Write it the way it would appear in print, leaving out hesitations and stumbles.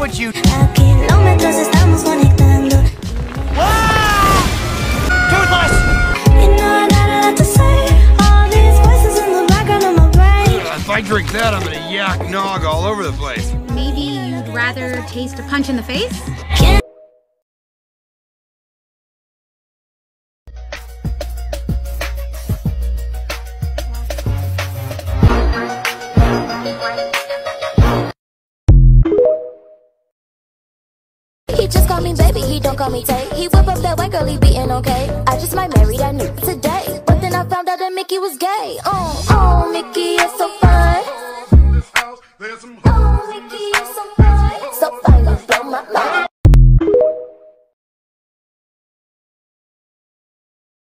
what you... A kilómetros estamos conectando. Toothless! You know I got a lot to say. All these voices in the background of my brain. If I drink that, I'm gonna yak nog all over the place. Maybe you'd rather taste a punch in the face? He just call me baby, he don't call me Tay. He whip up that white girl, he beatin' okay. I just might marry that new today, but then I found out that Mickey was gay.